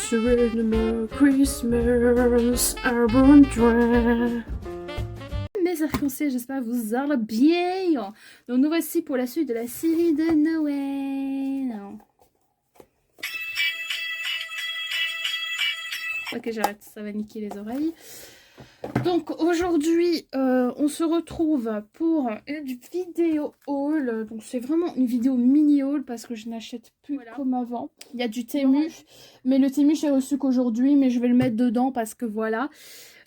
Christmas, Christmas, Urban Dream. Mes arcs-en-ciel, j'espère que vous allez bien. Donc nous voici pour la suite de la série de Noël. Ok, j'arrête, ça va niquer les oreilles. Donc aujourd'hui, on se retrouve pour une vidéo haul. Donc c'est vraiment une vidéo mini haul parce que je n'achète plus comme avant. Il y a du Temu, mais le Temu j'ai reçu qu'aujourd'hui, mais je vais le mettre dedans parce que voilà.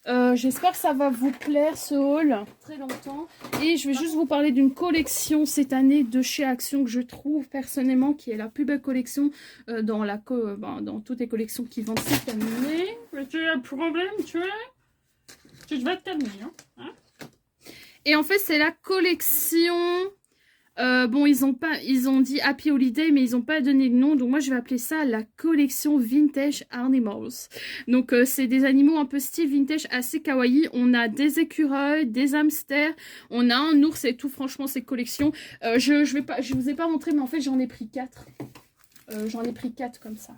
J'espère que ça va vous plaire ce haul très longtemps. Et je vais juste vous parler d'une collection cette année de chez Action que je trouve personnellement qui est la plus belle collection dans toutes les collections qui vendent cette année. Tu as un problème, tu vas te calmer, hein. Et en fait, c'est la collection. Bon, ils ont dit Happy Holiday, mais ils n'ont pas donné de nom. Donc moi, je vais appeler ça la collection Vintage Animals. Donc c'est des animaux un peu style vintage, assez kawaii. On a des écureuils, des hamsters, on a un ours et tout. Franchement, ces collections. Je vous ai pas montré, mais en fait, j'en ai pris 4. J'en ai pris 4 comme ça.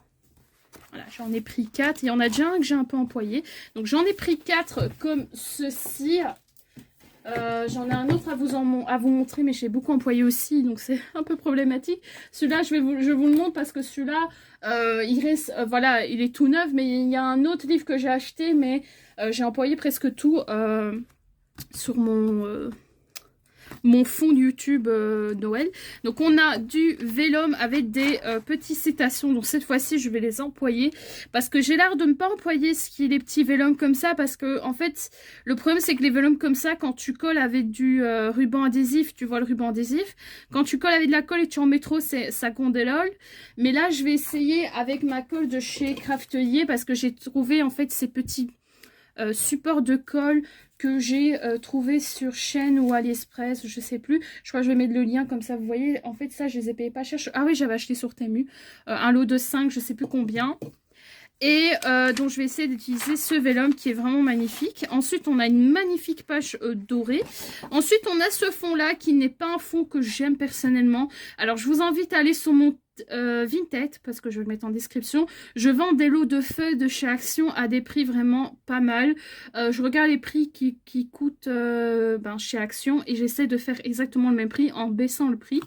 Voilà, j'en ai pris 4. Il y en a déjà un que j'ai un peu empoigné. Donc j'en ai pris 4 comme ceci. J'en ai un autre à vous montrer, mais j'ai beaucoup employé aussi, donc c'est un peu problématique. Celui-là, je vous le montre parce que celui-là, il reste, voilà, il est tout neuf, mais il y a un autre livre que j'ai acheté, mais j'ai employé presque tout sur mon fond YouTube Noël. Donc on a du vélum avec des petits cétations. Donc cette fois-ci je vais les employer parce que j'ai l'air de ne pas employer les petits vélums comme ça, parce que en fait le problème c'est que les vélums comme ça, quand tu colles avec du ruban adhésif, tu vois le ruban adhésif, quand tu colles avec de la colle et tu en mets trop, ça gondélole. Mais là je vais essayer avec ma colle de chez Craftelier parce que j'ai trouvé en fait ces petits support de colle que j'ai trouvé sur Shein ou AliExpress, je sais plus. Je crois que je vais mettre le lien comme ça, vous voyez. En fait, ça, je les ai payés pas cher. Ah oui, j'avais acheté sur Temu un lot de 5, je sais plus combien. Et donc, je vais essayer d'utiliser ce vélum qui est vraiment magnifique. Ensuite, on a une magnifique page dorée. Ensuite, on a ce fond-là qui n'est pas un fond que j'aime personnellement. Alors, je vous invite à aller sur mon Vinted, parce que je vais le mettre en description. Je vends des lots de feuilles de chez Action à des prix vraiment pas mal. Je regarde les prix qui coûtent chez Action et j'essaie de faire exactement le même prix en baissant le prix.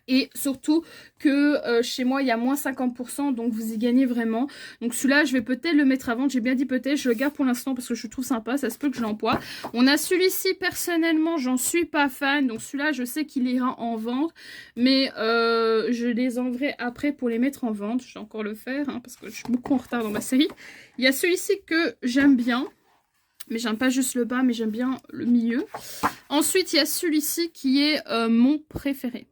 Et surtout que chez moi, il y a moins 50%, donc vous y gagnez vraiment. Donc celui-là, je vais peut-être le mettre à vendre. J'ai bien dit peut-être, je le garde pour l'instant parce que je le trouve sympa. Ça se peut que je l'emploie. On a celui-ci, personnellement, j'en suis pas fan. Donc celui-là, je sais qu'il ira en vente. Mais je les enverrai après pour les mettre en vente. Je vais encore le faire hein, parce que je suis beaucoup en retard dans ma série. Il y a celui-ci que j'aime bien. Mais j'aime pas juste le bas, mais j'aime bien le milieu. Ensuite, il y a celui-ci qui est mon préféré.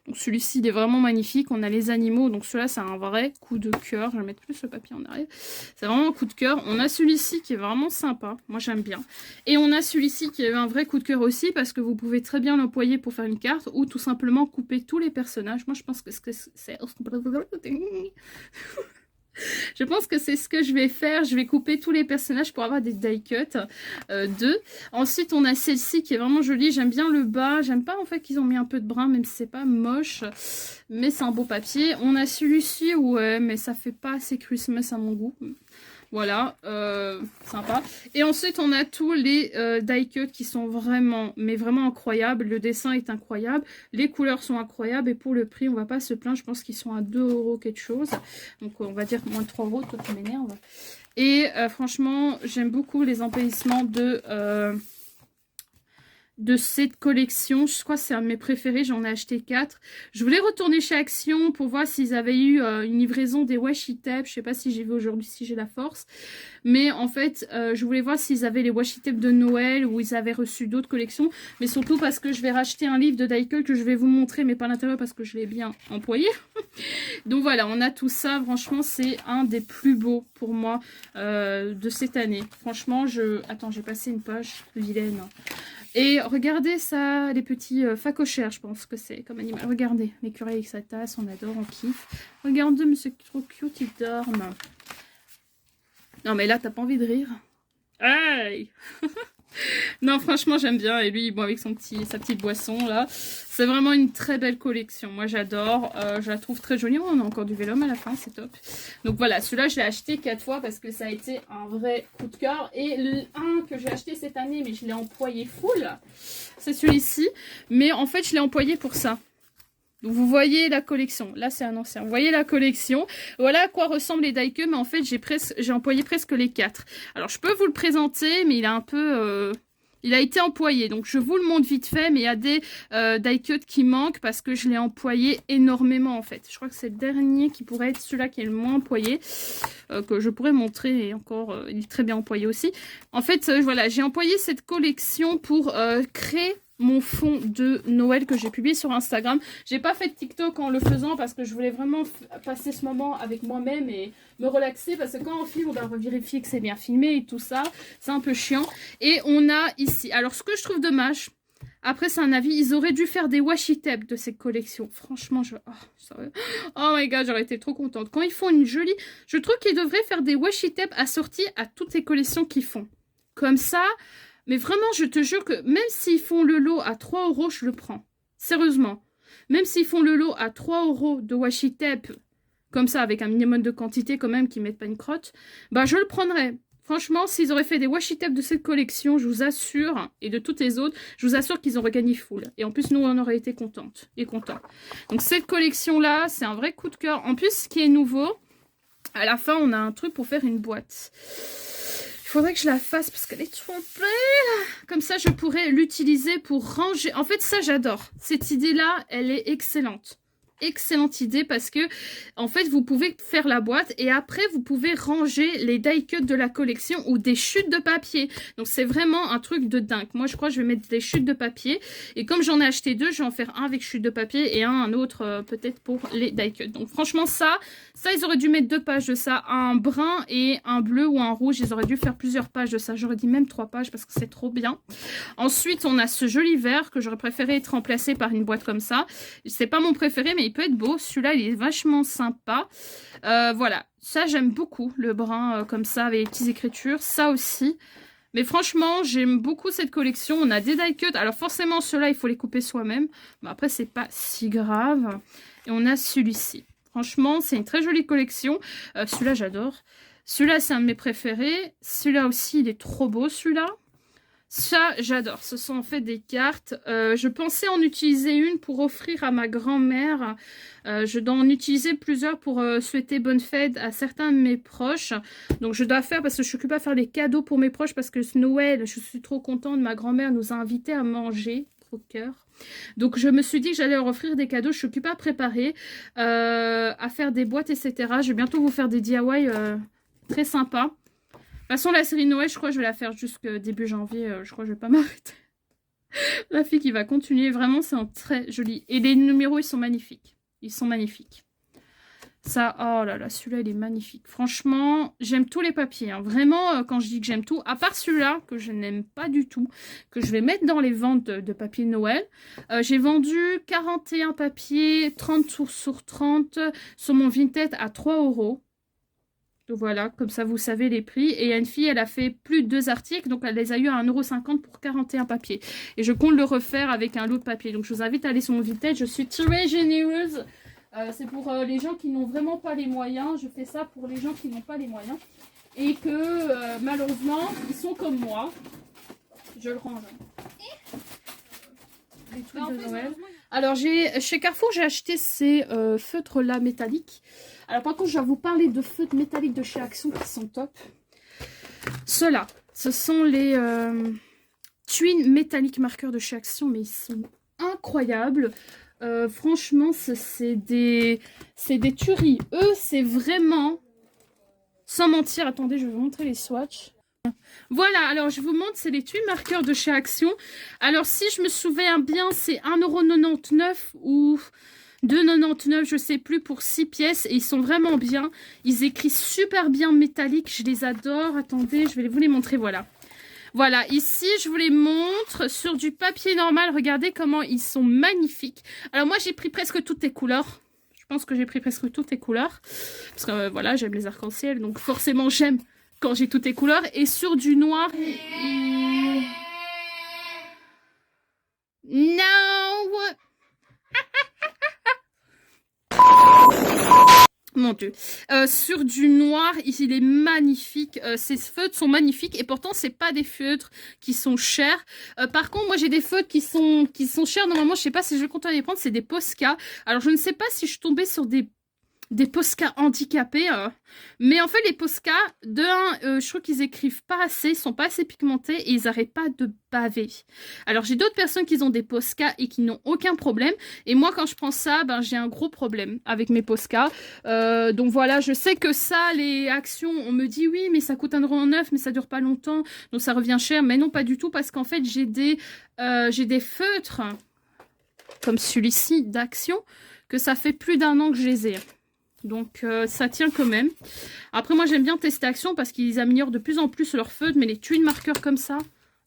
Donc celui-ci, il est vraiment magnifique. On a les animaux. Donc celui-là, c'est un vrai coup de cœur. Je vais mettre plus le papier en arrière. C'est vraiment un coup de cœur. On a celui-ci qui est vraiment sympa. Moi, j'aime bien. Et on a celui-ci qui est un vrai coup de cœur aussi parce que vous pouvez très bien l'employer pour faire une carte ou tout simplement couper tous les personnages. Moi, je pense que c'est... Je pense que c'est ce que je vais faire. Je vais couper tous les personnages pour avoir des die cuts. Ensuite, on a celle-ci qui est vraiment jolie. J'aime bien le bas. J'aime pas en fait qu'ils ont mis un peu de brun, même si c'est pas moche. Mais c'est un beau papier. On a celui-ci, ouais, mais ça fait pas assez Christmas à mon goût. Voilà, sympa. Et ensuite, on a tous les die cuts qui sont vraiment, mais vraiment incroyables. Le dessin est incroyable. Les couleurs sont incroyables. Et pour le prix, on va pas se plaindre. Je pense qu'ils sont à 2 € quelque chose. Donc, on va dire moins de 3 €. Toi, tu m'énerves. Et franchement, j'aime beaucoup les embellissements de cette collection. Je crois que c'est un de mes préférés, j'en ai acheté 4. Je voulais retourner chez Action pour voir s'ils avaient eu une livraison des washi tape. Je sais pas si j'y vais aujourd'hui, si j'ai la force. Mais en fait, je voulais voir s'ils avaient les washi tape de Noël ou ils avaient reçu d'autres collections. Mais surtout parce que je vais racheter un livre de die-cut que je vais vous montrer, mais pas à l'intérieur parce que je l'ai bien employé. Donc voilà, on a tout ça. Franchement, c'est un des plus beaux pour moi de cette année. Franchement, Attends, j'ai passé une page vilaine. Et regardez ça, les petits phacochères, je pense que c'est comme animal. Regardez, l'écureuil avec sa tasse, on adore, on kiffe. Regardez, mais c'est trop cute, ils dorment. Non, mais là, t'as pas envie de rire. Aïe. Non, franchement, j'aime bien. Et lui, bon, avec sa petite boisson, là. C'est vraiment une très belle collection. Moi, j'adore. Je la trouve très jolie. Oh, on a encore du Vélum à la fin, c'est top. Donc voilà, celui-là, je l'ai acheté 4 fois parce que ça a été un vrai coup de cœur. Et un que j'ai acheté cette année, mais je l'ai employé full, c'est celui-ci. Mais en fait, je l'ai employé pour ça. Donc vous voyez la collection, là c'est un ancien, vous voyez la collection, voilà à quoi ressemblent les die-cuts, mais en fait j'ai employé presque les 4. Alors je peux vous le présenter, mais il a un peu... il a été employé, donc je vous le montre vite fait, mais il y a des die-cuts qui manquent parce que je l'ai employé énormément en fait. Je crois que c'est le dernier qui pourrait être celui-là qui est le moins employé, que je pourrais montrer, et encore, il est très bien employé aussi. En fait, voilà, j'ai employé cette collection pour créer mon fond de Noël que j'ai publié sur Instagram. J'ai pas fait de TikTok en le faisant parce que je voulais vraiment passer ce moment avec moi-même et me relaxer, parce que quand on filme, on doit vérifier que c'est bien filmé et tout ça. C'est un peu chiant. Et on a ici, alors ce que je trouve dommage, après c'est un avis, ils auraient dû faire des washi tape de ces collections. Franchement, oh my god, j'aurais été trop contente. Quand ils font une jolie... Je trouve qu'ils devraient faire des washi tape assortis à toutes les collections qu'ils font. Comme ça... Mais vraiment, je te jure que même s'ils font le lot à 3 €, je le prends. Sérieusement. Même s'ils font le lot à 3 € de washi tape, comme ça, avec un minimum de quantité quand même, qui ne mettent pas une crotte, bah je le prendrais. Franchement, s'ils auraient fait des washi tape de cette collection, je vous assure, et de toutes les autres, je vous assure qu'ils auraient gagné full. Et en plus, nous, on aurait été contentes et contents. Donc cette collection-là, c'est un vrai coup de cœur. En plus, ce qui est nouveau, à la fin, on a un truc pour faire une boîte. Il faudrait que je la fasse parce qu'elle est trop belle. Comme ça, je pourrais l'utiliser pour ranger. En fait, ça, j'adore. Cette idée-là, elle est excellente. Excellente idée parce que, en fait, vous pouvez faire la boîte et après, vous pouvez ranger les die-cuts de la collection ou des chutes de papier. Donc, c'est vraiment un truc de dingue. Moi, je crois que je vais mettre des chutes de papier. Et comme j'en ai acheté 2, je vais en faire un avec chute de papier et un autre peut-être pour les die-cuts. Donc, franchement, ça, ils auraient dû mettre 2 pages de ça. Un brun et un bleu ou un rouge. Ils auraient dû faire plusieurs pages de ça. J'aurais dit même 3 pages parce que c'est trop bien. Ensuite, on a ce joli vert que j'aurais préféré être remplacé par une boîte comme ça. C'est pas mon préféré, mais il peut être beau. Celui-là, il est vachement sympa. Voilà, ça j'aime beaucoup, le brun comme ça, avec les petites écritures. Ça aussi. Mais franchement, j'aime beaucoup cette collection. On a des die cuts. Alors forcément, ceux-là, il faut les couper soi-même. Mais après, c'est pas si grave. Et on a celui-ci. Franchement, c'est une très jolie collection. Celui-là, j'adore. Celui-là, c'est un de mes préférés. Celui-là aussi, il est trop beau, celui-là. Ça, j'adore. Ce sont en fait des cartes. Je pensais en utiliser une pour offrir à ma grand-mère. Je dois en utiliser plusieurs pour souhaiter bonne fête à certains de mes proches. Donc, je dois faire, parce que je ne suis occupée à faire des cadeaux pour mes proches, parce que ce Noël, je suis trop contente. Ma grand-mère nous a invités à manger. Trop de cœur. Donc, je me suis dit que j'allais leur offrir des cadeaux. Je suis occupée à préparer, à faire des boîtes, etc. Je vais bientôt vous faire des DIY très sympas. De toute façon, la série Noël, je crois que je vais la faire jusqu'au début janvier. Je crois que je vais pas m'arrêter. La fille qui va continuer. Vraiment, c'est un très joli. Et les numéros, ils sont magnifiques. Ils sont magnifiques. Ça, oh là là, celui-là, il est magnifique. Franchement, j'aime tous les papiers. Hein. Vraiment, quand je dis que j'aime tout, à part celui-là, que je n'aime pas du tout, que je vais mettre dans les ventes de papier Noël. J'ai vendu 41 papiers, 30 sur 30 sur mon Vinted à 3 €. Donc voilà, comme ça vous savez les prix. Et il y a une fille, elle a fait plus de 2 articles, donc elle les a eu à 1,50 € pour 41 papiers. Et je compte le refaire avec un lot de papier. Donc je vous invite à aller sur mon Vinted, je suis très généreuse. C'est pour les gens qui n'ont vraiment pas les moyens. Je fais ça pour les gens qui n'ont pas les moyens. Et que malheureusement, ils sont comme moi. Je le range. Les trucs de Noël. Alors chez Carrefour, j'ai acheté ces feutres là métalliques. Alors par contre, je vais vous parler de feutres métalliques de chez Action qui sont top. Ceux-là, ce sont les Twin métalliques marqueurs de chez Action, mais ils sont incroyables. Franchement, c'est des tueries. Eux, c'est vraiment, sans mentir, attendez, je vais vous montrer les swatchs. Voilà, alors je vous montre, c'est les Twin marqueurs de chez Action. Alors si je me souviens bien, c'est 1,99 € ou 2,99 €, je sais plus, pour 6 pièces. Et ils sont vraiment bien. Ils écrivent super bien métallique, je les adore. Attendez, je vais vous les montrer, voilà. Voilà, ici, je vous les montre sur du papier normal. Regardez comment ils sont magnifiques. Alors moi, j'ai pris presque toutes les couleurs. Je pense que j'ai pris presque toutes les couleurs. Parce que voilà, j'aime les arcs-en-ciel. Donc forcément, j'aime quand j'ai toutes les couleurs. Et sur du noir... Mon Dieu. Sur du noir, il est magnifique. Ces feutres sont magnifiques. Et pourtant, c'est pas des feutres qui sont chers. Par contre, moi, j'ai des feutres qui sont chers. Normalement, je sais pas si je vais continuer à les prendre. C'est des Posca. Alors, je ne sais pas si je tombais sur des Posca handicapés. Mais en fait, les Posca, de un, je trouve qu'ils écrivent pas assez, ils sont pas assez pigmentés et ils arrêtent pas de baver. Alors, j'ai d'autres personnes qui ont des Posca et qui n'ont aucun problème. Et moi, quand je prends ça, ben, j'ai un gros problème avec mes Posca. Donc voilà, je sais que ça, les actions, on me dit oui, mais ça coûte 1,9 €, mais ça dure pas longtemps, donc ça revient cher. Mais non, pas du tout, parce qu'en fait, j'ai des feutres, comme celui-ci, d'Action, que ça fait plus d'1 an que je les ai. Donc ça tient quand même. Après moi j'aime bien tester Action parce qu'ils améliorent de plus en plus leur feutre. Mais les tuiles marqueurs comme ça,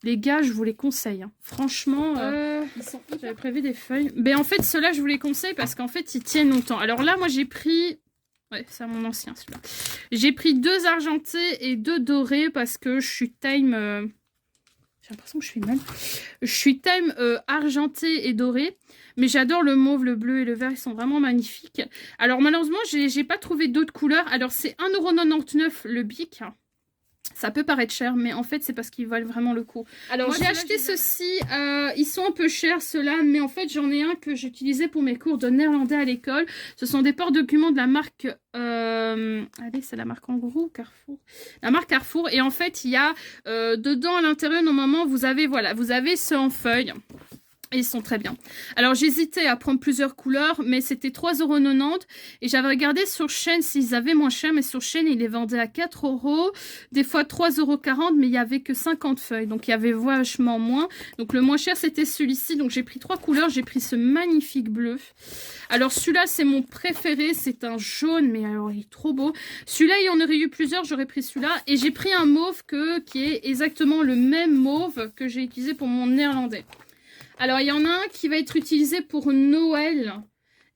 les gars, je vous les conseille. Hein. Franchement, j'avais prévu des feuilles. Mais en fait ceux-là je vous les conseille parce qu'en fait ils tiennent longtemps. Alors là moi j'ai pris... Ouais, c'est mon ancien celui-là. J'ai pris 2 argentés et 2 dorés parce que je suis time... J'ai l'impression que je suis mal. Je suis time argenté et doré. Mais j'adore le mauve, le bleu et le vert. Ils sont vraiment magnifiques. Alors malheureusement, j'ai pas trouvé d'autres couleurs. Alors c'est 1,99 € le bic. Ça peut paraître cher, mais en fait, c'est parce qu'ils valent vraiment le coup. Alors, j'ai acheté ceux-ci. Ils sont un peu chers, ceux-là. Mais en fait, j'en ai un que j'utilisais pour mes cours de néerlandais à l'école. Ce sont des porte-documents de la marque... allez, c'est la marque Kangourou ou Carrefour? La marque Carrefour. Et en fait, il y a dedans, à l'intérieur, normalement, vous avez, voilà, vous avez ceux en feuille. Et ils sont très bien. Alors j'hésitais à prendre plusieurs couleurs, mais c'était 3,90 €. Et j'avais regardé sur Shein s'ils avaient moins cher, mais sur Shein ils les vendaient à 4 €, des fois 3,40 €, mais il n'y avait que 50 feuilles. Donc il y avait vachement moins. Donc le moins cher c'était celui-ci. Donc j'ai pris 3 couleurs. J'ai pris ce magnifique bleu. Alors celui-là c'est mon préféré. C'est un jaune, mais alors il est trop beau. Celui-là il y en aurait eu plusieurs. J'aurais pris celui-là. Et j'ai pris un mauve qui est exactement le même mauve que j'ai utilisé pour mon néerlandais. Alors, il y en a un qui va être utilisé pour Noël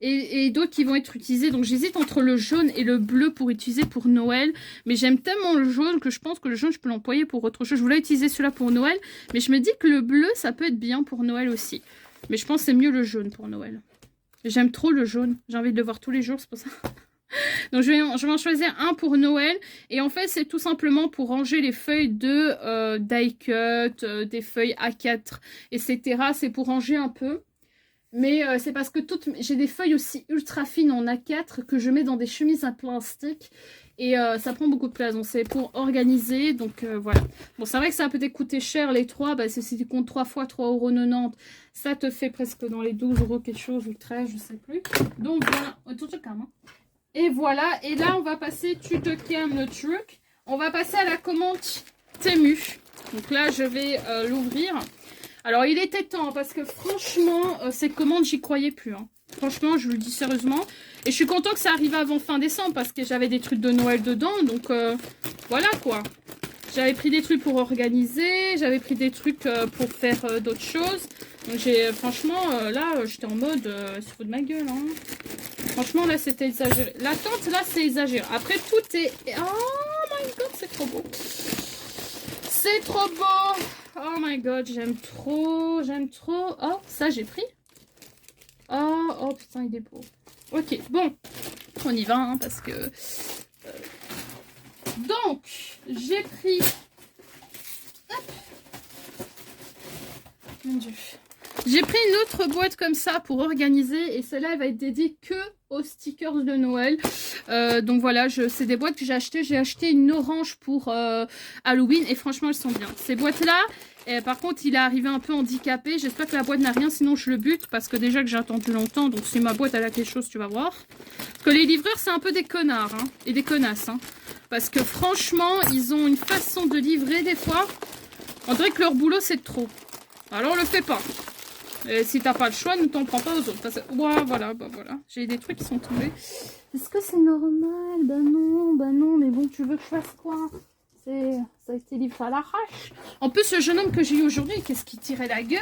et d'autres qui vont être utilisés. Donc, j'hésite entre le jaune et le bleu pour utiliser pour Noël. Mais j'aime tellement le jaune que je pense que le jaune, je peux l'employer pour autre chose. Je voulais utiliser celui-là pour Noël. Mais je me dis que le bleu, ça peut être bien pour Noël aussi. Mais je pense que c'est mieux le jaune pour Noël. J'aime trop le jaune. J'ai envie de le voir tous les jours, c'est pour ça. Donc je vais en choisir un pour Noël. Et en fait c'est tout simplement pour ranger les feuilles de die cut, des feuilles A4, etc. C'est pour ranger un peu. Mais c'est parce que j'ai des feuilles aussi ultra fines en A4 que je mets dans des chemises à plastique. Et ça prend beaucoup de place. Donc c'est pour organiser. Donc voilà. Bon, c'est vrai que ça a peut-être coûté cher les 3. Bah, si tu comptes 3 fois 3,90 €, ça te fait presque dans les 12 € quelque chose ou 13, je sais plus. Donc voilà. Tout le calme, hein. Et voilà, et là on va passer, tu te calmes le truc, on va passer à la commande Temu. Donc là je vais l'ouvrir. Alors il était temps parce que franchement cette commande j'y croyais plus. Hein. Franchement je vous le dis sérieusement. Et je suis content que ça arrive avant fin décembre parce que j'avais des trucs de Noël dedans. Donc voilà quoi. J'avais pris des trucs pour organiser, j'avais pris des trucs pour faire d'autres choses. Donc franchement là j'étais en mode il se fout de ma gueule hein. Franchement, là, c'était exagéré. L'attente, là, c'est exagéré. Après, tout est... Oh my god, c'est trop beau. C'est trop beau. Oh my god, j'aime trop. J'aime trop. Oh, ça, j'ai pris. Oh, putain, il est beau. Ok, bon. On y va, hein, parce que... Donc, j'ai pris... Hop. Mon Dieu. J'ai pris une autre boîte comme ça pour organiser et celle-là elle va être dédiée que aux stickers de Noël. Donc voilà, c'est des boîtes que j'ai achetées. J'ai acheté une orange pour Halloween et franchement elles sont bien. Ces boîtes-là, par contre il est arrivé un peu handicapé. J'espère que la boîte n'a rien, sinon je le bute parce que déjà que j'ai attendu longtemps. Donc si ma boîte elle a quelque chose, tu vas voir. Parce que les livreurs c'est un peu des connards hein, et des connasses. Hein, parce que franchement ils ont une façon de livrer des fois. On dirait que leur boulot c'est de trop. Alors le fais pas. Et si t'as pas le choix, ne t'en prends pas aux autres. Parce que, ouais, voilà, bah voilà. J'ai des trucs qui sont tombés. Est-ce que c'est normal? Bah non, mais bon, tu veux que je fasse quoi? Ça a été livré à l'arrache. En plus, le jeune homme que j'ai eu aujourd'hui, qu'est-ce qu'il tirait la gueule?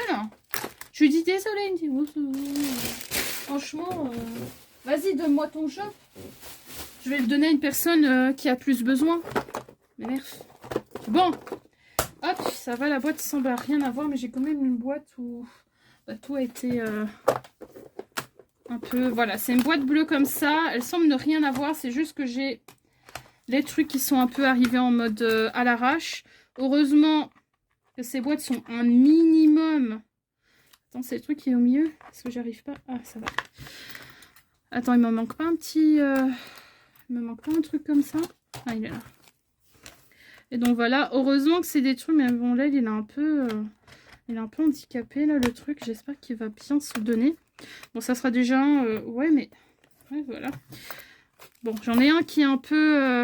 Je lui dis désolé, il me dit, franchement, vas-y, donne-moi ton jeu. Je vais le donner à une personne qui a plus besoin. Mais bref. Bon. Hop, ça va, la boîte semble rien avoir, mais j'ai quand même une boîte où... tout a été un peu, voilà, c'est une boîte bleue comme ça. Elle semble ne rien avoir, c'est juste que j'ai les trucs qui sont un peu arrivés en mode à l'arrache. Heureusement que ces boîtes sont un minimum. Attends, c'est le truc qui est au milieu. Est-ce que j'arrive pas? Ah, ça va. Attends, il me manque pas un petit... Il me manque pas un truc comme ça? Ah, il est là. Et donc voilà, heureusement que c'est des trucs, mais bon là il est un peu handicapé là le truc. J'espère qu'il va bien se donner. Bon, ça sera déjà ouais, mais ouais, voilà. Bon, j'en ai un qui est un peu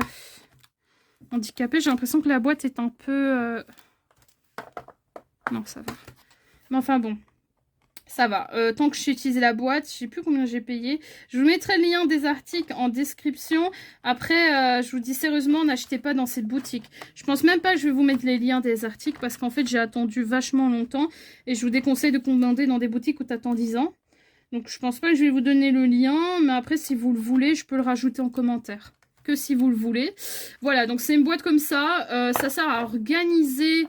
handicapé. J'ai l'impression que la boîte est un peu non, ça va. Mais enfin bon, ça va. Tant que j'ai utilisé la boîte, je sais plus combien j'ai payé. Je vous mettrai le lien des articles en description. Après, je vous dis sérieusement, n'achetez pas dans cette boutique. Je pense même pas que je vais vous mettre les liens des articles parce qu'en fait, j'ai attendu vachement longtemps. Et je vous déconseille de commander dans des boutiques où tu attends 10 ans. Donc, je pense pas que je vais vous donner le lien. Mais après, si vous le voulez, je peux le rajouter en commentaire. Que si vous le voulez. Voilà, donc c'est une boîte comme ça. Ça sert à organiser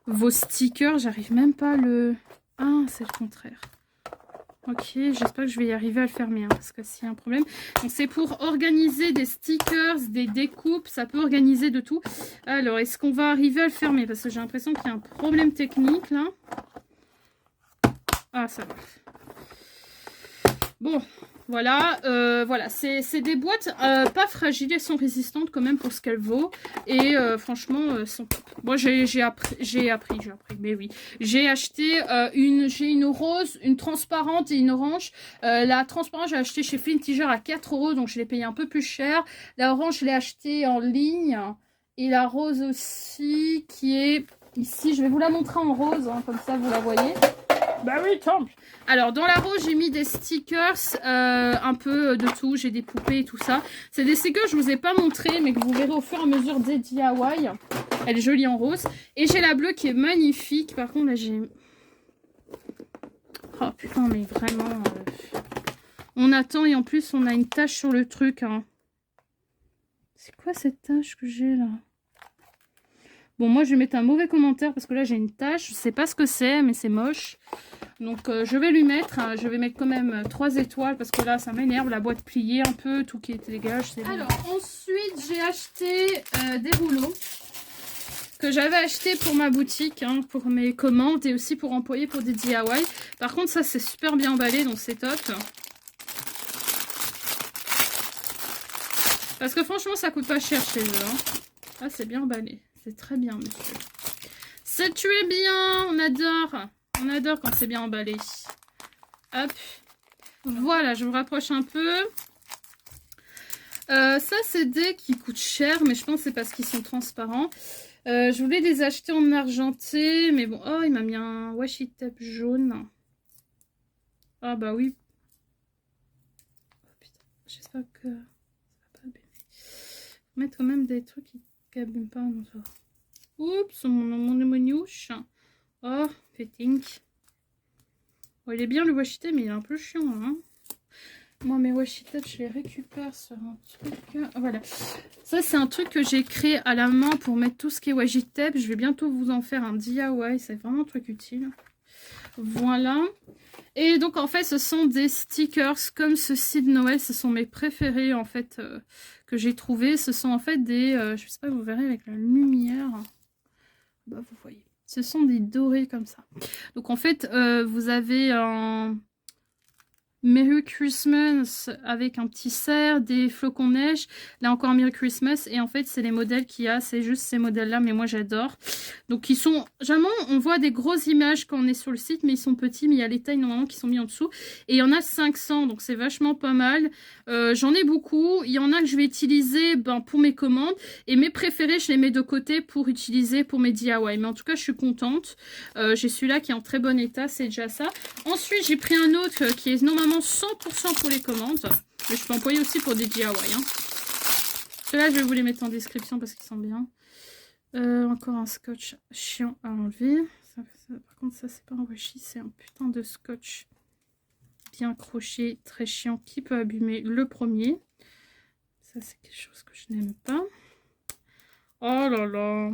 vos stickers. J'arrive même pas à le... Ah, c'est le contraire. Ok, j'espère que je vais y arriver à le fermer, hein, parce que s'il y a un problème. Donc c'est pour organiser des stickers, des découpes, ça peut organiser de tout. Alors, est-ce qu'on va arriver à le fermer? Parce que j'ai l'impression qu'il y a un problème technique, là. Ah, ça va. Bon, voilà, voilà, c'est des boîtes pas fragiles, elles sont résistantes quand même pour ce qu'elles vaut. Et franchement, sont top. Moi, j'ai appris, mais oui. J'ai acheté j'ai une rose, une transparente et une orange. La transparente, j'ai acheté chez Flintiger à 4 €, donc je l'ai payé un peu plus cher. La orange, je l'ai acheté en ligne. Et la rose aussi, qui est ici. Je vais vous la montrer en rose, hein, comme ça vous la voyez. Bah oui, tant. Alors, dans la rose, j'ai mis des stickers, un peu de tout. J'ai des poupées et tout ça. C'est des stickers que je vous ai pas montré, mais que vous verrez au fur et à mesure des DIY. Elle est jolie en rose. Et j'ai la bleue qui est magnifique. Par contre, là, j'ai... Oh putain, mais vraiment... On attend et en plus, on a une tache sur le truc. Hein. C'est quoi cette tache que j'ai là? Bon, moi, je vais mettre un mauvais commentaire parce que là, j'ai une tache. Je sais pas ce que c'est, mais c'est moche. Donc, je vais lui mettre, hein, je vais mettre quand même 3 étoiles parce que là, ça m'énerve. La boîte pliée un peu, tout qui est dégage. Alors, ensuite, j'ai acheté des rouleaux que j'avais acheté pour ma boutique, hein, pour mes commandes et aussi pour employer pour des DIY. Par contre, ça, c'est super bien emballé, donc c'est top. Parce que franchement, ça coûte pas cher chez eux. Hein. Ah, c'est bien emballé. C'est très bien, monsieur. C'est tué bien, on adore. On adore quand c'est bien emballé. Hop. Voilà, je vous rapproche un peu. Ça, c'est des qui coûtent cher, mais je pense que c'est parce qu'ils sont transparents. Je voulais les acheter en argenté, mais bon. Oh, il m'a mis un washi tape jaune. Ah bah oui. Oh, putain, j'espère que ça va pas abîmer. Faut mettre quand même des trucs qui n'abîment pas. Oups, mon manouche. Oh, fitting. Oh, il est bien le washi tape, mais il est un peu chiant. Hein. Moi, mes washi tape, je les récupère sur un truc. Voilà. Ça, c'est un truc que j'ai créé à la main pour mettre tout ce qui est washi tape. Je vais bientôt vous en faire un DIY. C'est vraiment un truc utile. Voilà. Et donc, en fait, ce sont des stickers comme ceci de Noël. Ce sont mes préférés, en fait, que j'ai trouvé. Ce sont, en fait, des... je sais pas, vous verrez avec la lumière. Bah, vous voyez. Ce sont des dorés comme ça. Donc, en fait, vous avez un... Merry Christmas avec un petit cerf, des flocons de neige. Là encore Merry Christmas. Et en fait, c'est les modèles qu'il y a. C'est juste ces modèles-là, mais moi j'adore. Donc ils sont... Généralement, on voit des grosses images quand on est sur le site, mais ils sont petits. Mais il y a les tailles normalement qui sont mis en dessous. Et il y en a 500, donc c'est vachement pas mal. J'en ai beaucoup. Il y en a que je vais utiliser pour mes commandes. Et mes préférés, je les mets de côté pour utiliser pour mes DIY. Mais en tout cas, je suis contente. J'ai celui-là qui est en très bon état. C'est déjà ça. Ensuite, j'ai pris un autre qui est normalement 100% pour les commandes. Mais je peux employer aussi pour des DIY. Hein. Ceux-là, je vais vous les mettre en description parce qu'ils sont bien. Encore un scotch chiant à enlever. Par contre, ça, c'est pas un washi. C'est un putain de scotch bien accroché, très chiant, qui peut abîmer le premier. Ça, c'est quelque chose que je n'aime pas. Oh là là.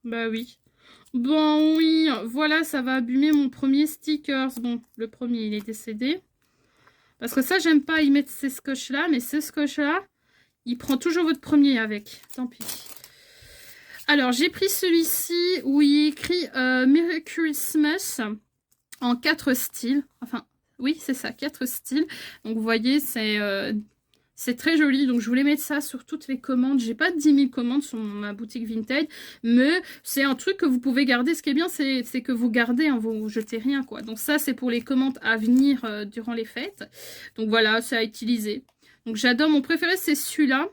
Bah oui. Bon, oui, voilà, ça va abîmer mon premier stickers. Bon, le premier, il est décédé. Parce que ça, j'aime pas y mettre ces scotch-là, mais ce scotch-là, il prend toujours votre premier avec. Tant pis. Alors, j'ai pris celui-ci où il est écrit Merry Christmas en 4 styles. Enfin, oui, c'est ça, 4 styles. Donc, vous voyez, c'est très joli. Donc, je voulais mettre ça sur toutes les commandes. J'ai pas 10 000 commandes sur ma boutique vintage, mais c'est un truc que vous pouvez garder. Ce qui est bien, c'est que vous gardez, hein, vous jetez rien, quoi. Donc, ça, c'est pour les commandes à venir durant les fêtes. Donc, voilà, c'est à utiliser. Donc, j'adore. Mon préféré, c'est celui-là.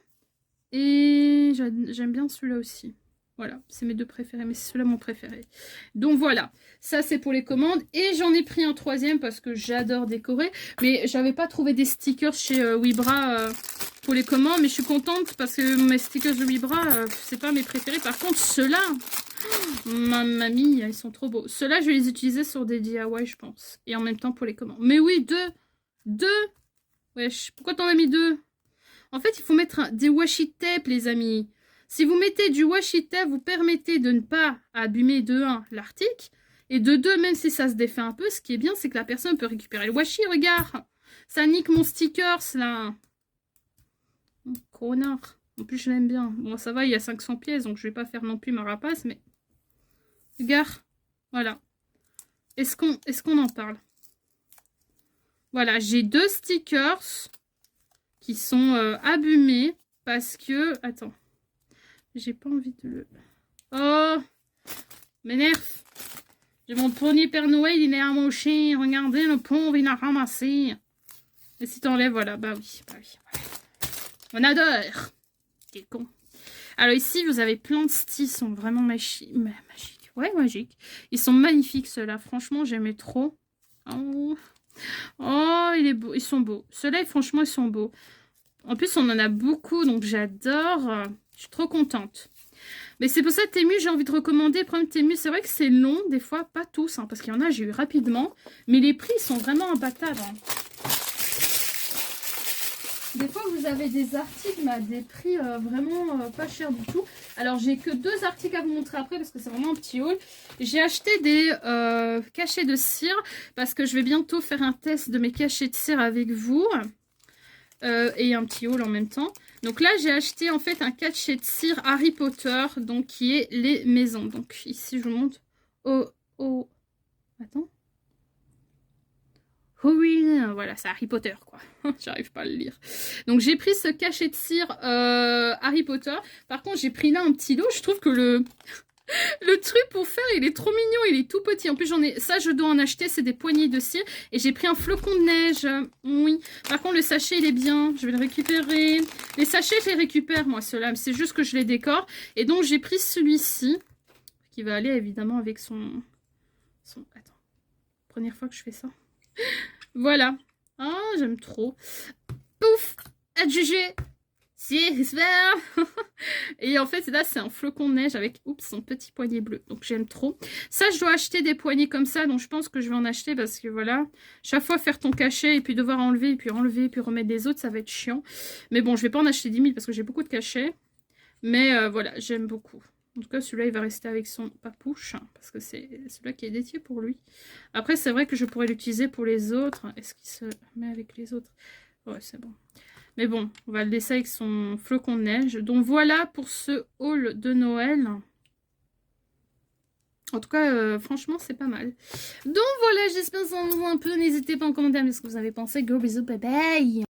Et j'aime bien celui-là aussi. Voilà, c'est mes deux préférés, mais c'est celui-là mon préféré. Donc voilà, ça c'est pour les commandes. Et j'en ai pris un troisième parce que j'adore décorer. Mais j'avais pas trouvé des stickers chez Webra pour les commandes. Mais je suis contente parce que mes stickers de Webra, c'est pas mes préférés. Par contre, ceux-là, ma mamie, ils sont trop beaux. Ceux-là, je vais les utiliser sur des DIY, je pense. Et en même temps pour les commandes. Mais oui, deux. Wesh, pourquoi t'en as mis deux? En fait, il faut mettre des washi tape, les amis. Si vous mettez du washi tape, vous permettez de ne pas abîmer de 1 l'article. Et de 2, même si ça se défait un peu, ce qui est bien, c'est que la personne peut récupérer le washi. Regarde, ça nique mon stickers, là. Oh, connard. En plus, je l'aime bien. Bon, ça va, il y a 500 pièces, donc je vais pas faire non plus ma rapace, mais... Regarde, voilà. Est-ce qu'on en parle? Voilà, j'ai 2 stickers qui sont abîmés parce que... Attends. J'ai pas envie de le... Oh, m'énerve. J'ai mon premier Père Noël, il est à mon chien. Regardez, le pauvre, il a ramassé. Et si t'enlèves, voilà, bah oui. On adore. Quel con. Alors ici, vous avez plein de styles, ils sont vraiment magiques. Ouais, magiques. Ils sont magnifiques, ceux-là. Franchement, j'aimais trop. Oh, il est beau. Ils sont beaux. Ceux-là, franchement, ils sont beaux. En plus, on en a beaucoup, donc j'adore. Je suis trop contente. Mais c'est pour ça, Temu, j'ai envie de recommander. Prendre Temu, c'est vrai que c'est long, des fois, pas tous, hein, parce qu'il y en a, j'ai eu rapidement. Mais les prix sont vraiment imbattables. Hein. Des fois, vous avez des articles mais à des prix vraiment pas chers du tout. Alors, j'ai que 2 articles à vous montrer après parce que c'est vraiment un petit haul. J'ai acheté des cachets de cire parce que je vais bientôt faire un test de mes cachets de cire avec vous. Et un petit haul en même temps. Donc là, j'ai acheté en fait un cachet de cire Harry Potter, donc qui est les maisons. Donc ici, je vous montre. Attends. Oh oui, voilà, c'est Harry Potter, quoi. J'arrive pas à le lire. Donc j'ai pris ce cachet de cire Harry Potter. Par contre, j'ai pris là un petit lot. Je trouve que le truc pour faire, il est trop mignon, il est tout petit. En plus, ça, je dois en acheter, c'est des poignées de cire. Et j'ai pris un flocon de neige. Oui. Par contre, le sachet, il est bien. Je vais le récupérer. Les sachets, je les récupère, moi, ceux-là. C'est juste que je les décore. Et donc, j'ai pris celui-ci, qui va aller, évidemment, avec son... Attends. Première fois que je fais ça. Voilà. Ah, j'aime trop. Pouf! Adjugé! Et en fait, là, c'est un flocon de neige avec, son petit poignet bleu. Donc, j'aime trop. Ça, je dois acheter des poignées comme ça. Donc, je pense que je vais en acheter parce que, voilà, chaque fois, faire ton cachet et puis devoir enlever, puis remettre des autres, ça va être chiant. Mais bon, je vais pas en acheter 10 000 parce que j'ai beaucoup de cachets. Mais voilà, j'aime beaucoup. En tout cas, celui-là, il va rester avec son papouche. Parce que c'est celui-là qui est dédié pour lui. Après, c'est vrai que je pourrais l'utiliser pour les autres. Est-ce qu'il se met avec les autres? Ouais, c'est bon. Mais bon, on va le laisser avec son flocon de neige. Donc voilà pour ce haul de Noël. En tout cas, franchement, c'est pas mal. Donc voilà, j'espère que ça vous a un peu. N'hésitez pas en commentaire à me dire ce que vous avez pensé. Gros bisous, bye bye!